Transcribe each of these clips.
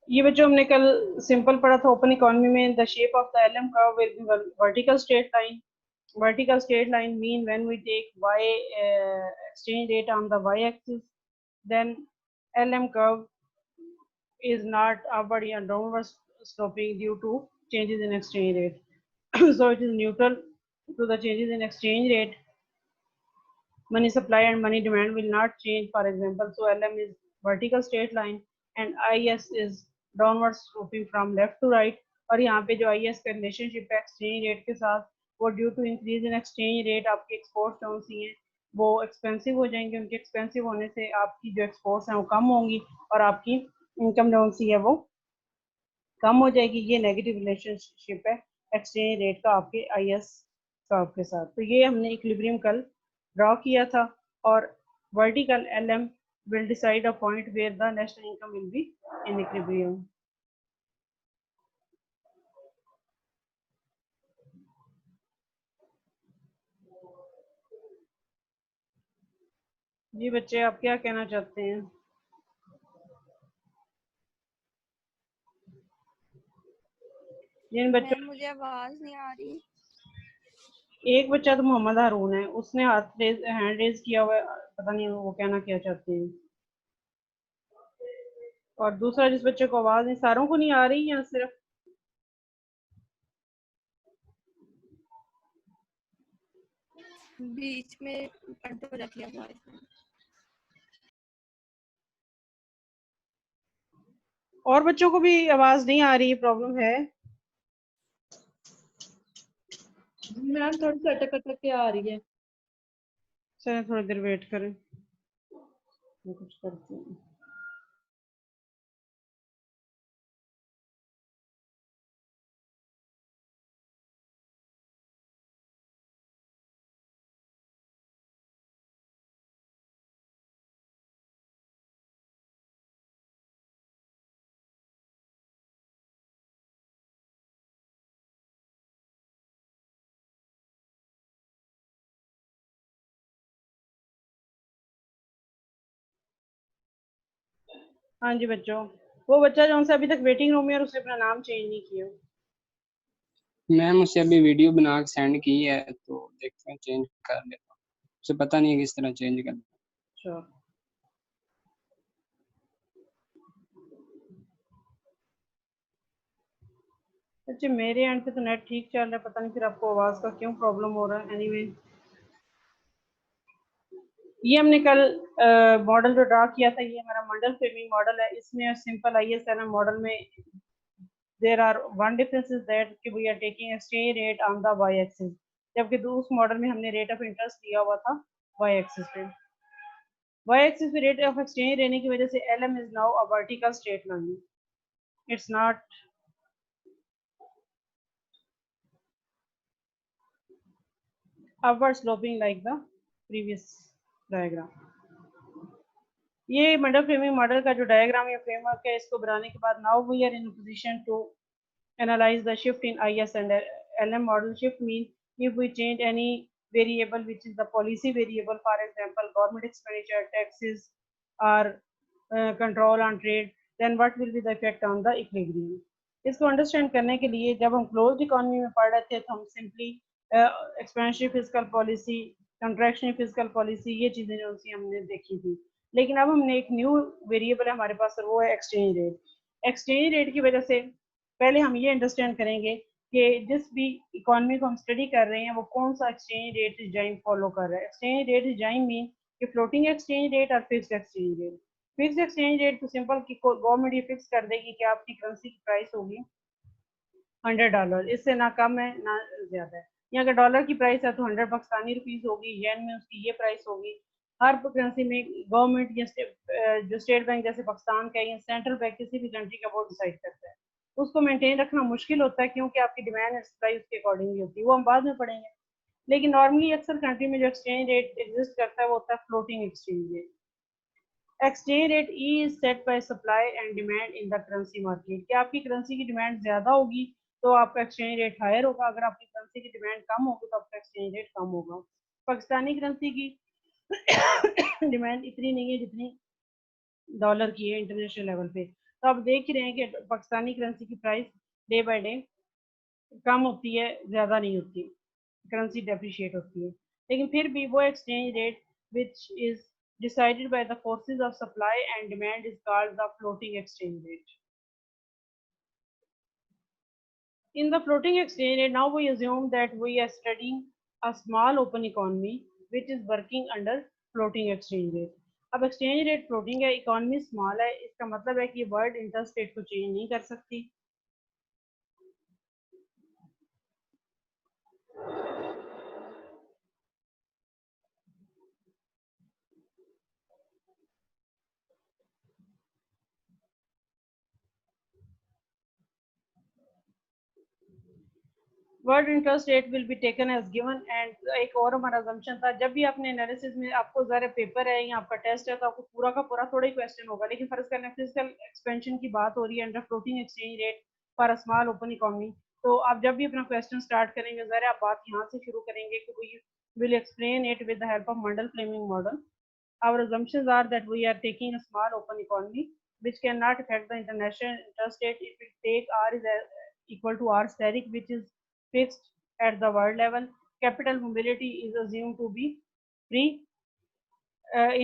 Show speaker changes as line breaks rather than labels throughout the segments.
ये बच्चों हमने कल सिंपल पढ़ा था ओपन इकोनॉमी में, the shape of the LM curve will be vertical straight line. Vertical straight line mean when we take y exchange rate on the y axis, then LM curve is not upward or downward sloping due to changes in exchange rate. So it is neutral to the changes in exchange rate. Money supply and money demand will not change, for example. So LM is vertical straight line and IS is downward sloping from left to right. और यहाँ पे जो IS का relationship है exchange rate के साथ, वो due to increase in exchange rate आपके एक्सपोर्ट कौन सी हैं वो एक्सपेंसिव हो जाएंगे. उनके एक्सपेंसिव होने से आपकी जो एक्सपोर्ट्स हैं वो कम होंगी और आपकी इनकम कौन सी है वो कम हो जाएगी. ये नेगेटिव रिलेशनशिप है एक्सचेंज रेट का आपके IS कर्व के साथ. तो ये हमने इक्विलिब्रियम कल ड्रॉ किया था. और vertical LM will decide a point where the national income will be in equilibrium. जी बच्चे, आप क्या कहना चाहते हैं? जिन बच्चों,
मुझे आवाज नहीं आ रही.
एक बच्चा तो मोहम्मद हारून है, उसने हैंड रेज किया हुआ है, पता नहीं वो कहना क्या चाहते हैं. और दूसरा जिस बच्चे को आवाज नहीं, सारों को नहीं आ रही या सिर्फ?
बीच में कट हो जाती है आवाज.
और बच्चों को भी आवाज नहीं आ रही, प्रॉब्लम है?
मैम थोड़ी कटक कटक के आ रही है.
चलिए थोड़ी देर वेट करें, मैं कुछ करती हूँ. हाँ जी बच्चों, वो बच्चा जो उनसे अभी तक वेटिंग रूम में और उसने अपना नाम चेंज नहीं किया.
मैम उसे अभी वीडियो बना के सेंड की है तो देखते हैं, चेंज कर लेता हूँ. उसे पता नहीं है किस तरह चेंज करना.
अच्छा, अच्छा मेरे एंड पे तो नेट ठीक चल रहा है, पता नहीं फिर आपको आवाज का क्यों प्रॉब्लम हो रहा है. एनीवे ये हमने कल मॉडल जो ड्रा किया था, ये हमारा मंडल फ्रेमिंग मॉडल है. इसमें सिंपल ISLM मॉडल में there are one difference is that कि we are taking exchange rate on the y axis, जबकि उस मॉडल में हमने रेट ऑफ इंटरेस्ट लिया हुआ था y एक्सिस पे. y एक्सिस पे रेट ऑफ एक्सचेंज रहने की वजह से LM is now a vertical straight line. It's not upward sloping like the previous diagram. ये मंडल फ्रेमिंग मॉडल का जो डायग्राम या फ्रेमवर्क है, इसको बनाने के बाद now we are in position to analyse the shift in IS and LM model. Shift mean if we change any variable which is the policy variable, for example government expenditure, taxes or control on trade, then what will be the effect on the equilibrium. इसको understand करने के लिए जब हम closed economy में पढ़ रहे थे तो हम simply expensive physical policy, contraction physical policy, ये चीजें जो सी हमने देखी थी. लेकिन अब हमने एक न्यू वेरिएबल है हमारे पास और वो है एक्सचेंज रेट. एक्सचेंज रेट की वजह से पहले हम ये अंडरस्टैंड करेंगे कि जिस भी इकोनॉमी को हम स्टडी कर रहे हैं वो कौन सा एक्सचेंज रेट रिजाइम फॉलो कर रहा है. एक्सचेंज रेट रिजाइम मीन कि फ्लोटिंग एक्सचेंज रेट और fixed exchange rate. Fixed exchange rate तो सिंपल की गवर्नमेंट ये फिक्स कर देगी कि आपकी करेंसी की प्राइस होगी $100, इससे ना कम है ना ज्यादा है. यहाँ अगर डॉलर की प्राइस है तो 100 पाकिस्तानी रुपीज होगी, येन में उसकी ये प्राइस होगी. हर करेंसी में गवर्नमेंट या जो स्टेट बैंक जैसे पाकिस्तान का या सेंट्रल बैंक किसी भी कंट्री का वो डिसाइड करता है. उसको मेंटेन रखना मुश्किल होता है क्योंकि आपकी डिमांड एंड सप्लाई उसके अकॉर्डिंगली होती है, वो हम बाद में पढ़ेंगे. लेकिन नॉर्मली अक्सर कंट्री में जो एक्सचेंज रेट एग्जिस्ट करता है वो होता है floating exchange rate. Exchange rate is set by supply and demand in the currency market. कि आपकी करेंसी की डिमांड ज्यादा होगी तो आपका एक्सचेंज रेट हायर होगा, अगर आपकी करेंसी की डिमांड कम होगी तो आपका एक्सचेंज रेट कम होगा। पाकिस्तानी करेंसी की डिमांड इतनी नहीं है जितनी डॉलर की है इंटरनेशनल लेवल पे। तो आप देख ही रहे हैं कि पाकिस्तानी करेंसी की प्राइस डे बाय डे कम होती है, ज़्यादा नहीं होती, करेंसी डेप्रिशिएट होती है। लेकिन फिर भी वो exchange rate which is decided by the forces of supply and demand is called the floating exchange rate. In the floating exchange rate, now we assume that we are studying a small open economy which is working under floating exchange rate. अब exchange rate floating है, economy small है, इसका मतलब है कि world interest rate को change नहीं कर सकती। World interest rate will be taken as given and एक और हमारा assumption था, जब भी आपने एनालिसिस में आपको ज़रा पेपर है या आपका टेस्ट है तो आपको पूरा का पूरा थोड़ा ही क्वेश्चन होगा, लेकिन फर्ज करना फिजिकल एक्सपेंशन की बात हो रही है under floating exchange rate for a small open economy, तो आप जब भी अपना क्वेश्चन स्टार्ट करेंगे ज़रा आप बात यहाँ से शुरू करेंगे कि we will explain it with the help of Mundell Fleming model. Our assumptions are that we are taking a small open economy which cannot affect the international interest rate if we take R is equal to R steric, which is fixed at the world level. Capital mobility is assumed to be free.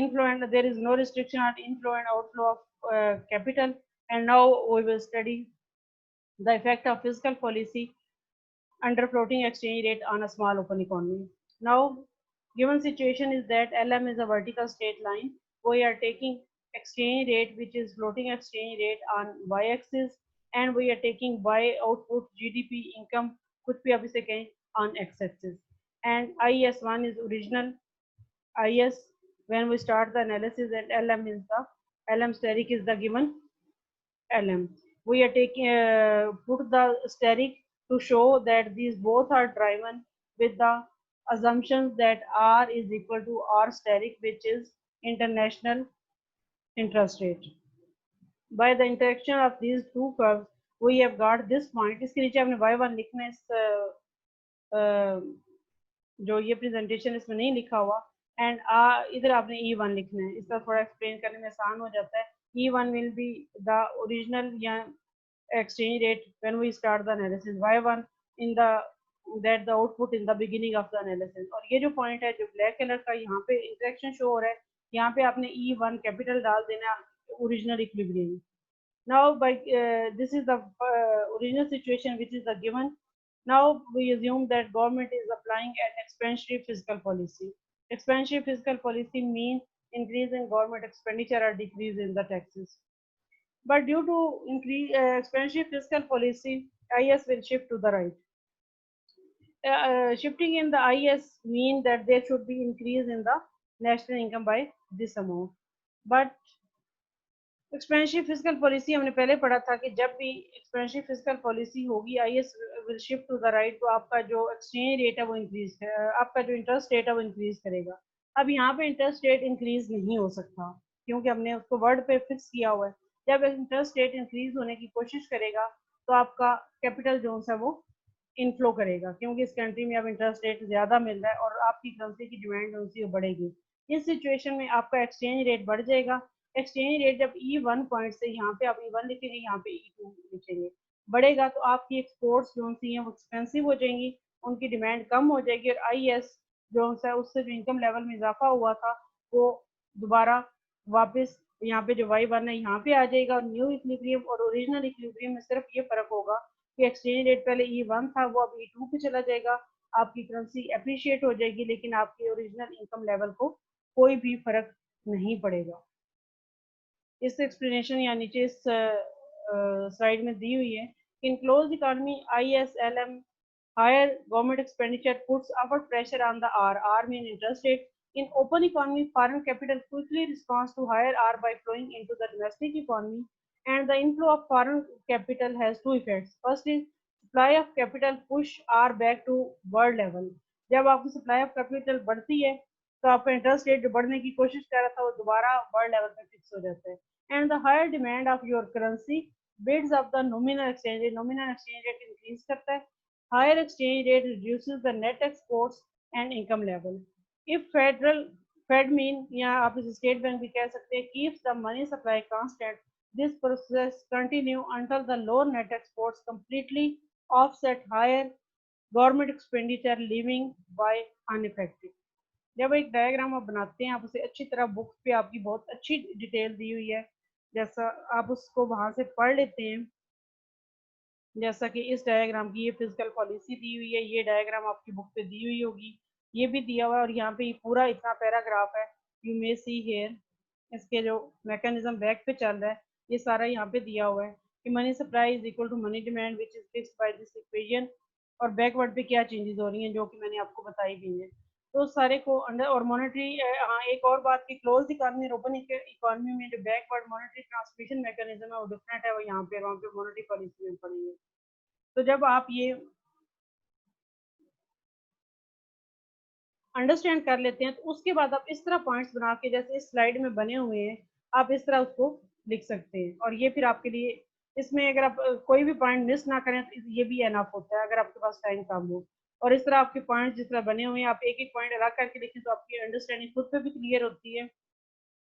Inflow and there is no restriction on inflow and outflow of capital. And now we will study the effect of fiscal policy under floating exchange rate on a small open economy. Now, given situation is that LM is a vertical straight line. We are taking exchange rate which is floating exchange rate on y-axis and we are taking y output GDP income कुछ भी आप इसे कहें on x-axis and IS1 is original IS when we start the analysis and LM is the LM steric is the given LM. We are taking put the steric to show that these both are driven with the assumptions that R is equal to R steric, which is international interest rate. By the interaction of these two curves, we have got this point. इसके नीचे हमने y1 लिखना है, जो ये presentation इसमें नहीं लिखा हुआ एंड इधर आपने E1 लिखना है, इसका थोड़ा एक्सप्लेन करने में आसान हो जाता है। E1 will be the original या exchange rate when we start the analysis, y1 in the that the output in the beginning of the analysis। और ये जो पॉइंट है जो ब्लैक कलर का यहाँ पे इंटरेक्शन शो हो रहा है, यहाँ पे आपने E1 कैपिटल डाल देना original equilibrium. Now by this is the original situation which is the given. Now we assume that government is applying an expansionary fiscal policy. Expansionary fiscal policy means increase in government expenditure or decrease in the taxes. But due to increase expansionary fiscal policy, IS will shift to the right. Shifting in the IS mean that there should be increase in the national income by this amount. But expensive physical policy हमने पहले पढ़ा था कि जब भी expensive physical policy होगी IS will shift to the right, तो आपका जो एक्सचेंज रेट है वो इंक्रीज, आपका जो इंटरेस्ट रेट है वो इंक्रीज करेगा। अब यहाँ पे इंटरेस्ट रेट इंक्रीज नहीं हो सकता क्योंकि हमने उसको वर्ड पे फिक्स किया हुआ है। जब इंटरेस्ट रेट इंक्रीज होने की कोशिश करेगा तो आपका कैपिटल जो है वो इनफ्लो करेगा, क्योंकि इस कंट्री में अब इंटरेस्ट रेट ज़्यादा मिल रहा है और आपकी करेंसी की डिमांड उनसी बढ़ेगी। इस सिचुएशन में आपका एक्सचेंज रेट बढ़ जाएगा। एक्सचेंज रेट जब E1 पॉइंट से यहाँ पे आप E1 लिखेंगे, यहाँ पे E2 लिखेंगे, बढ़ेगा तो आपकी एक्सपोर्ट्स जो सी हैं वो एक्सपेंसिव हो जाएंगी, उनकी डिमांड कम हो जाएगी और IS जो है उससे जो इनकम लेवल में इजाफा हुआ था वो दोबारा वापस यहाँ पे जो y1 है यहाँ पे आ जाएगा और न्यू इक्विलिब्रियम और ओरिजिनल इक्विलिब्रियम में सिर्फ ये फर्क होगा कि एक्सचेंज रेट पहले E1 था वो अब E2 पे चला जाएगा, आपकी करेंसी एप्रिशिएट हो जाएगी लेकिन आपकी ओरिजिनल इनकम लेवल को कोई भी फर्क नहीं पड़ेगा। इस एक्सप्लेनेशन या नीचे इस स्लाइड में दी हुई है। In close economy ISLM higher government expenditure puts upward pressure on the R mean interest rate. In open economy, foreign capital quickly responds to higher R by flowing into the domestic economy, and the inflow of foreign capital has two effects. First is supply of capital push R back to world level. जब आपकी supply of capital बढ़ती है तो आपका interest rate जो बढ़ने की कोशिश कर रहा था वो दोबारा वर्ल्ड लेवल पे फिक्स हो जाता है। And the higher demand of your currency bids of the nominal exchange rate increase करता है. Higher exchange rate reduces the net exports and income level. If Fed mean या आप इसे स्टेट बैंक भी कह सकते हैं, keeps the money supply constant, this process continue until the low net exports completely offset higher government expenditure, leaving by unaffected. जब एक diagram आप बनाते हैं, आप उसे अच्छी तरह बुक पे आपकी बहुत अच्छी डिटेल दी हुई है, जैसा आप उसको वहां से पढ़ लेते हैं. जैसा कि इस डायग्राम की ये फिजिकल पॉलिसी दी हुई है, ये डायग्राम आपकी बुक पे दी हुई होगी, ये भी दिया हुआ है, और यहाँ पे ये पूरा इतना पैराग्राफ है, यू मे सी हेयर. इसके जो मैकेनिज्म बैक पे चल रहा है, ये सारा यहाँ पे दिया हुआ है कि money supply is equal to money demand which is fixed by this equation, और बैकवर्ड पे क्या चेंजेस हो रही हैं जो कि मैंने आपको बताई भी है. तो सारे को अंडर और मॉनेटरी, हाँ एक और बात की क्लोज इकोनॉमी और ओपन इकोनॉमी में जो बैकवर्ड मॉनेटरी ट्रांसमिशन मैकेनिज्म है वो डिफरेंट है, वो यहाँ पे वहाँ पे मॉनेटरी पॉलिसी में पढ़ेंगे. तो जब आप ये अंडरस्टैंड कर लेते हैं, तो उसके बाद आप इस तरह पॉइंट्स बना के, जैसे इस स्लाइड में बने हुए हैं, आप इस तरह उसको लिख सकते हैं, और ये फिर आपके लिए इसमें अगर आप कोई भी पॉइंट मिस ना करें तो ये भी एनफ होता है अगर आपके पास टाइम कम हो. और इस तरह आपके पॉइंट जिस तरह बने हुए हैं, आप एक एक पॉइंट अलग करके लिखें तो आपकी अंडरस्टैंडिंग खुद पे भी क्लियर होती है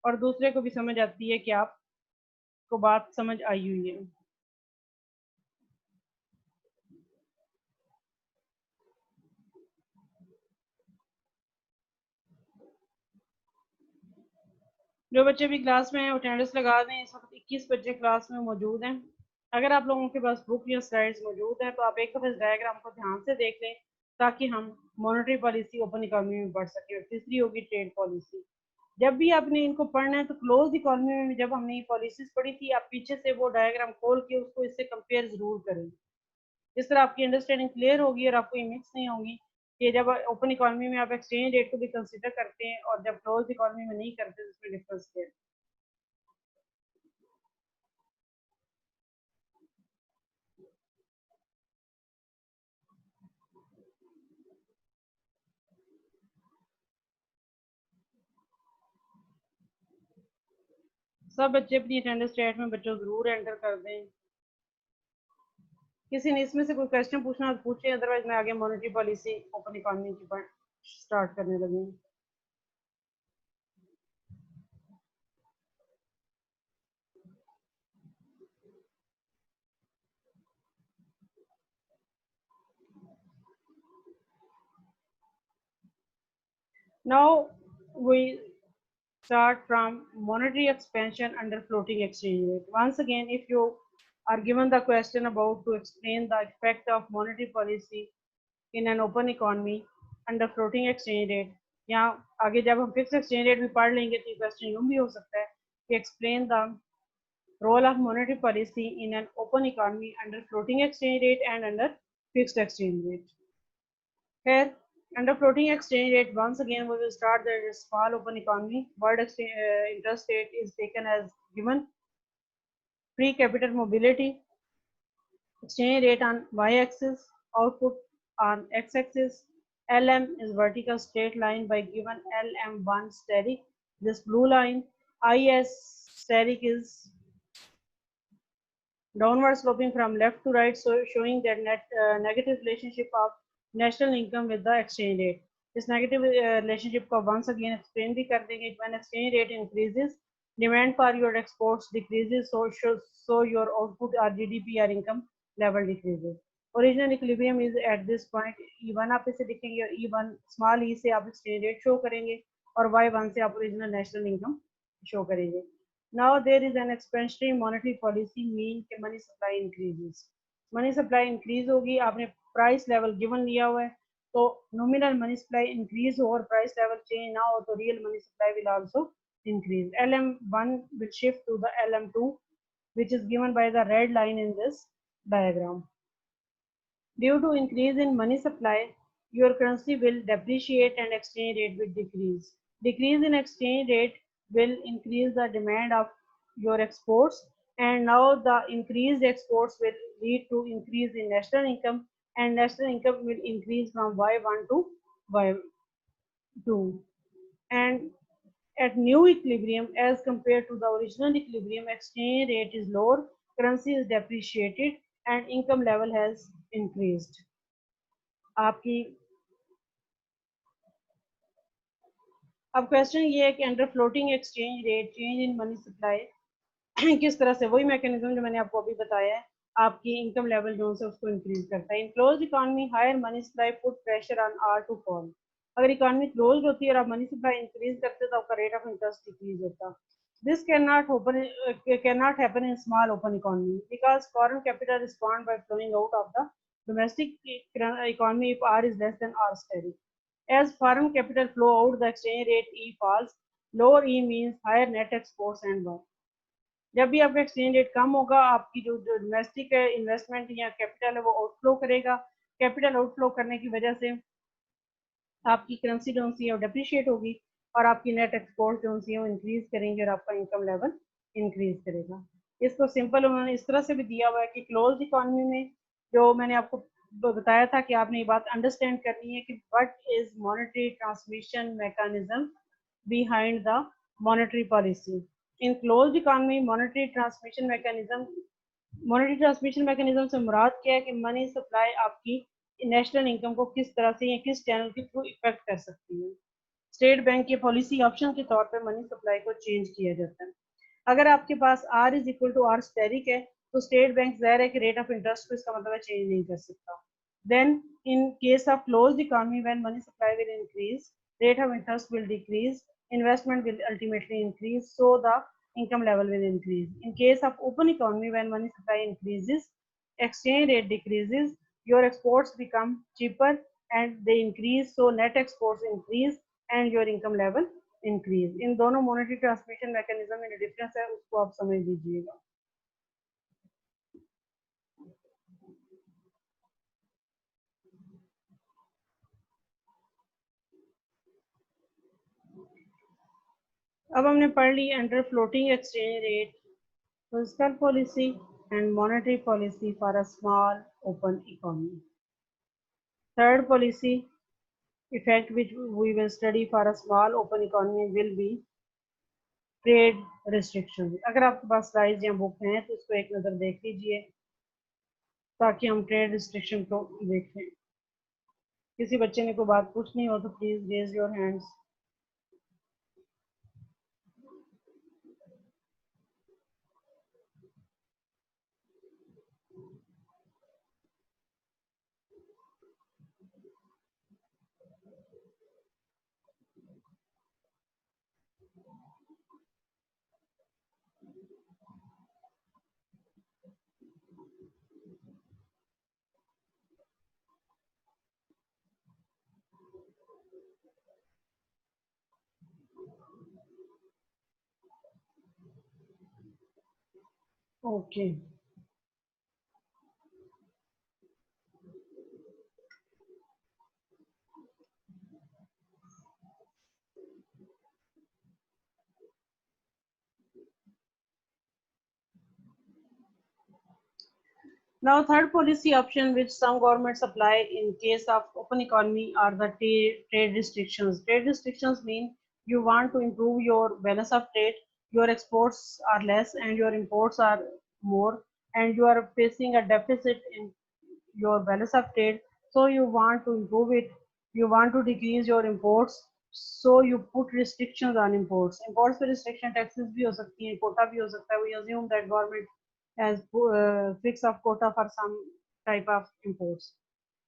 और दूसरे को भी समझ आती है कि आपको बात समझ आई हुई है. जो बच्चे भी क्लास में अटेंडेंस लगा दें, इस वक्त 21 बच्चे क्लास में मौजूद हैं. अगर आप लोगों के पास बुक या स्लाइड्स मौजूद हैं तो आप एक दफ़ा इस डायग्राम को ध्यान से देख लें ताकि हम मॉनेटरी पॉलिसी ओपन इकोनॉमी में पढ़ सकें. और तीसरी होगी ट्रेड पॉलिसी. जब भी आपने इनको पढ़ना है तो क्लोज इकोनॉमी में जब हमने ये पॉलिसीज पढ़ी थी, आप पीछे से वो डायग्राम खोल के उसको इससे कंपेयर ज़रूर करें. इस तरह आपकी अंडरस्टैंडिंग क्लियर होगी और आपको ये मिक्स नहीं होगी कि जब ओपन इकोनॉमी में आप एक्सचेंज रेट को भी कंसिडर करते हैं और जब क्लोज इकोनॉमी में नहीं करते तो इसमें डिफरेंस क्या है. सब बच्चे अपनी अटेंडेंस चैट में बच्चों ज़रूर एंटर कर दें. किसी ने इसमें से कोई क्वेश्चन पूछना तो पूछे, अदरवाइज मैं आगे मॉनेटरी पॉलिसी ओपन इकोनॉमी की स्टार्ट करने लगी. Now we start from monetary expansion under floating exchange rate. Once again, if you are given the question about to explain the effect of monetary policy in an open economy under floating exchange rate, यहाँ आगे जब हम fix exchange rate भी पढ़ लेंगे तो question यूँ भी हो सकता है कि explain the role of monetary policy in an open economy under floating exchange rate and under fixed exchange rate. Here, under floating exchange rate, once again we will start the small open economy. World interest rate is taken as given. Free capital mobility, exchange rate on y-axis, output on x-axis. LM is vertical straight line by given LM1 steric. This blue line, IS steric is downward sloping from left to right, so showing that negative relationship of national income with the exchange rate. This negative relationship को once again explain भी कर देंगे. When exchange rate increases, demand for your exports decreases, so your output or GDP or income level decreases. Original equilibrium is at this point. E1 आप इसे लिखेंगे और E1 small e से आप exchange rate show करेंगे और Y1 से आप original national income show करेंगे. Now there is an expansionary monetary policy mean कि money supply increases. Money supply increase होगी, आपने price level given लिया हुआ है, तो nominal money supply increase हो और price level change ना हो तो real money supply will also increase. LM1 will shift to the LM2, which is given by the red line in this diagram. Due to increase in money supply, your currency will depreciate and exchange rate will decrease. Decrease in exchange rate will increase the demand of your exports, and now the increased exports will lead to increase in national income, and national income will increase from Y1 to Y2. And at new equilibrium as compared to the original equilibrium, exchange rate is lower currency is depreciated and income level has increased. आपकी अब question ये है कि under floating exchange rate change in money supply किस तरह से, वही mechanism जो मैंने आपको अभी बताया है, आपकी इनकम लेवल जो है उसको इंक्रीज करता है. In closed economy higher money supply put pressure on R to fall. अगर इकोनॉमी क्लोज होती है और आप मनी सप्लाई इंक्रीज करते हैं तो आपका रेट ऑफ इंटरेस्ट डिक्रीज होता. This cannot happen in small open economy because foreign capital respond by flowing out of the domestic economy if R is less than R steady. As foreign capital flow out, the exchange rate E falls. Lower E means higher net exports and work. जब भी आपका exchange rate कम होगा, आपकी जो domestic investment या capital है वो outflow करेगा. कैपिटल आउटफ्लो करने की वजह से आपकी करेंसी जो सी है वो डेप्रिशिएट होगी और आपकी नेट एक्सपोर्ट जो सी है वो इंक्रीज करेंगे और आपका इनकम लेवल इंक्रीज करेगा. इसको सिंपल उन्होंने इस तरह से भी दिया हुआ है कि क्लोज इकोनॉमी में जो मैंने आपको बताया था कि आपने ये बात अंडरस्टैंड करनी है कि what is monetary transmission mechanism behind the monetary policy. In close economy monetary transmission mechanism से मुराद क्या है कि मनी सप्लाई आपकी नेशनल इनकम को किस तरह से या किस चैनल के थ्रू इफेक्ट कर सकती है. स्टेट बैंक के पॉलिसी ऑप्शन के तौर पे मनी सप्लाई को चेंज किया जाता है. अगर आपके पास R is equal to R asterisk है तो स्टेट बैंक ज़ाहिर है कि रेट ऑफ इंटरेस्ट को इसका मतलब चेंज नहीं कर सकता. Then in case of closed economy when money supply will increase, rate of interest will decrease, investment will ultimately increase, so the income level will increase. In case of open economy, when money supply increases, exchange rate decreases, your exports become cheaper and they increase, so net exports increase and your income level increase. इन दोनों monetary transmission mechanism में difference है, उसको आप समझ लीजिएगा. अब हमने पढ़ ली under floating exchange rate, fiscal policy and monetary policy for a small open economy. Third policy effect which we will study for a small open economy will be trade restrictions. अगर आपके पास स्लाइड्स या book हैं तो इसको एक नज़र देख लीजिए ताकि हम ट्रेड रिस्ट्रिक्शन को देखें. किसी बच्चे ने कोई बात पूछनी हो तो please raise your hands. Okay. Now, third policy option which some governments apply in case of open economy are the trade restrictions. Trade restrictions mean you want to improve your balance of trade, your exports are less and your imports are more, and you are facing a deficit in your balance of trade. So you want to improve it, you want to decrease your imports, so you put restrictions on imports. Imports पे restriction taxes भी हो सकती हैं, quota भी हो सकता है. We assume that government as fix of quota for some type of imports.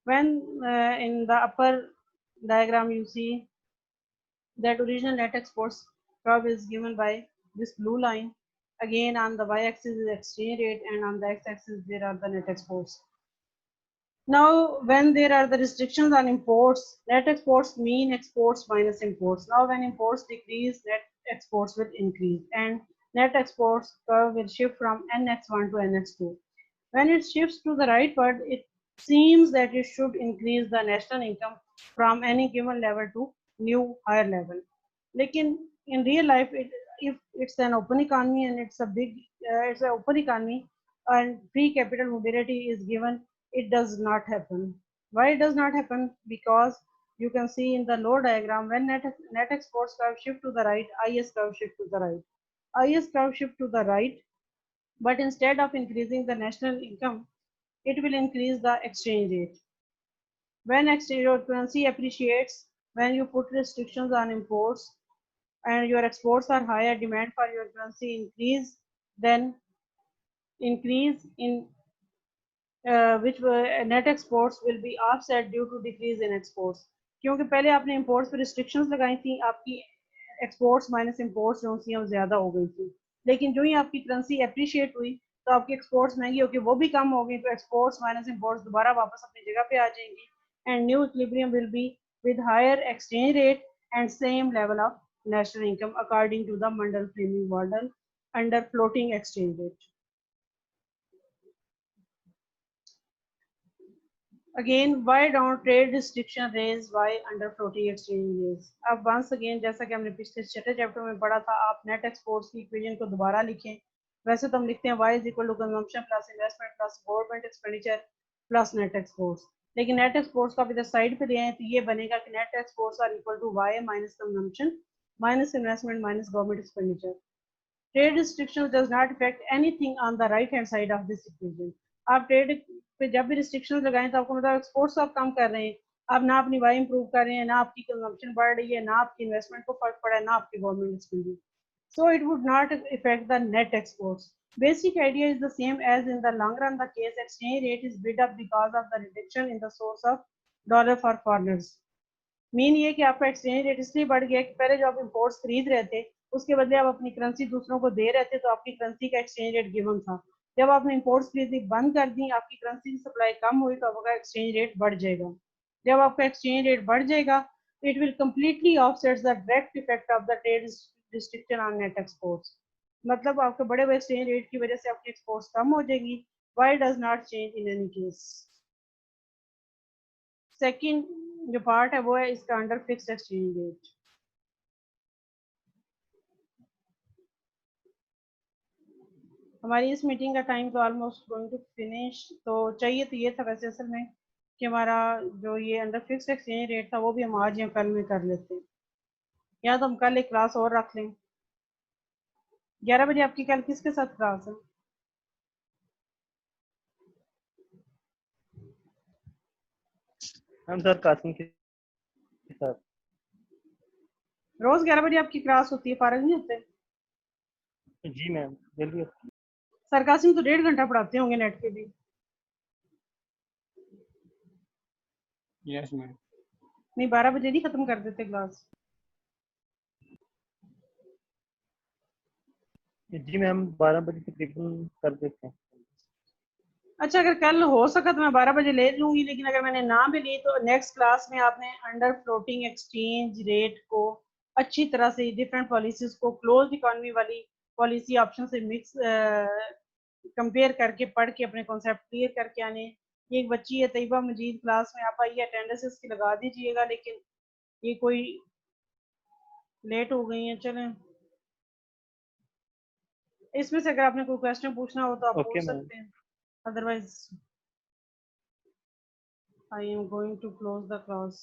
When in the upper diagram you see that original net exports curve is given by this blue line. Again on the y-axis is exchange rate and on the x-axis there are the net exports. Now when there are the restrictions on imports, net exports mean exports minus imports. Now when imports decrease, net exports will increase and net exports curve will shift from NX1 to NX2. When it shifts to the rightward, it seems that it should increase the national income from any given level to new higher level. Lekin in real life, if it's an open economy and it's an open economy and free capital mobility is given, it does not happen. Why it does not happen? Because you can see in the low diagram when net exports curve shift to the right, IS curve shift to the right. IS curve shift to the right but instead of increasing the national income, it will increase the exchange rate. When exchange or currency appreciates, when you put restrictions on imports and your exports are higher, demand for your currency increase, then increase in which net exports will be offset due to decrease in exports. क्योंकि पहले आपने imports पे restrictions लगाई थी, आपकी exports minus imports जो थी वो ज़्यादा हो गई थी, लेकिन जो ही आपकी currency appreciate हुई तो आपकी exports महंगी होकर वो भी कम हो गई, तो exports minus imports दोबारा वापस अपनी जगह पे आ जाएंगी and new equilibrium will be with higher exchange rate and same level of national income according to the Mundell framing model under floating exchange rate. Again, why don't trade restriction raise why under floating exchange rates? अब once again जैसा कि हमने पिछले छठे chapter में पढ़ा था, आप नेट एक्सपोर्ट्स की इक्वेशन को दोबारा लिखें. वैसे तो हम लिखते हैं y is equal to consumption plus investment plus government expenditure plus net exports. लेकिन नेट एक्सपोर्ट्स को आप इधर साइड पे ले आए तो ये बनेगा कि net exports are equal to y minus consumption minus investment minus government expenditure. Trade restrictions does not affect anything on the right hand side of this equation. आप ट्रेड पे जब भी रिस्ट्रिक्शंस लगाएं तो आपको मतलब एक्सपोर्ट्स आप कम कर रहे हैं, आप ना अपनी वाई इंप्रूव कर रहे हैं, ना आपकी कंजम्पशन बढ़ रही है, ना आपकी इन्वेस्टमेंट को फर्क पड़ा है, ना आपकी government expenditure. So it would not affect the net exports. Basic idea is the same as in the long run. The case exchange rate is bid up because of the reduction in the source of dollar for foreigners. Mean ये कि आपका exchange rate इसलिए बढ़ गया कि पहले जो आप इंपोर्ट्स खरीद रहे थे उसके बदले आप अपनी करेंसी दूसरों को दे रहे थे, तो आपकी करेंसी का एक्सचेंज रेट गिवन था. जब आपने इंपोर्ट्स खरीदनी बंद कर दी, आपकी करेंसी की सप्लाई कम हुई, तो आपका एक्सचेंज रेट बढ़ जाएगा. जब आपका एक्सचेंज रेट बढ़ जाएगा, it will completely offsets the direct effect of the trade restriction on net exports. मतलब आपके बढ़े हुए एक्सचेंज रेट की वजह से आपकी एक्सपोर्ट्स कम हो जाएगी. Why does not change in any case. Second जो पार्ट है वो है इसका अंडर फिक्स्ड एक्सचेंज रेट. हमारी इस मीटिंग का टाइम तो ऑलमोस्ट गोइंग टू फिनिश. तो चाहिए तो ये था वैसे असल में कि हमारा जो ये अंडर फिक्स्ड एक्सचेंज रेट था वो भी हम आज या कल में कर लेते हैं, या तो हम कल एक क्लास और रख लें. 11 बजे आपकी कल किसके साथ क्लास है?
हम सर कासिम के साथ.
रोज 11 बजे आपकी क्लास होती है, फारग नहीं होते?
जी मैम, जल्दी.
सर कासिम तो 1.5 घंटा पढ़ाते होंगे नेट के भी.
Yes ma'am.
नहीं 12 बजे नहीं खत्म कर देते क्लास?
जी मैम, 12 बजे तकरीबन कर देते हैं.
अच्छा, अगर कल हो सका तो मैं 12 बजे ले लूंगी, लेकिन अगर मैंने ना भी ली तो नेक्स्ट क्लास में आपने अंडर फ्लोटिंग एक्सचेंज रेट को अच्छी तरह से डिफरेंट पॉलिसीज को क्लोज इकोनॉमी वाली पॉलिसी ऑप्शन से मिक्स कंपेयर करके पढ़ के अपने कॉन्सेप्ट क्लियर करके आने. ये एक बच्ची है तैयबा मजीद, क्लास में आप आइए, अटेंडेंस इसकी लगा दीजिएगा, लेकिन ये कोई लेट हो गई है. चलें, इसमें से अगर आपने कोई क्वेश्चन पूछना हो तो आप
ओके
पूछ
मैम.
सकते हैं. Otherwise, I am going to close the class.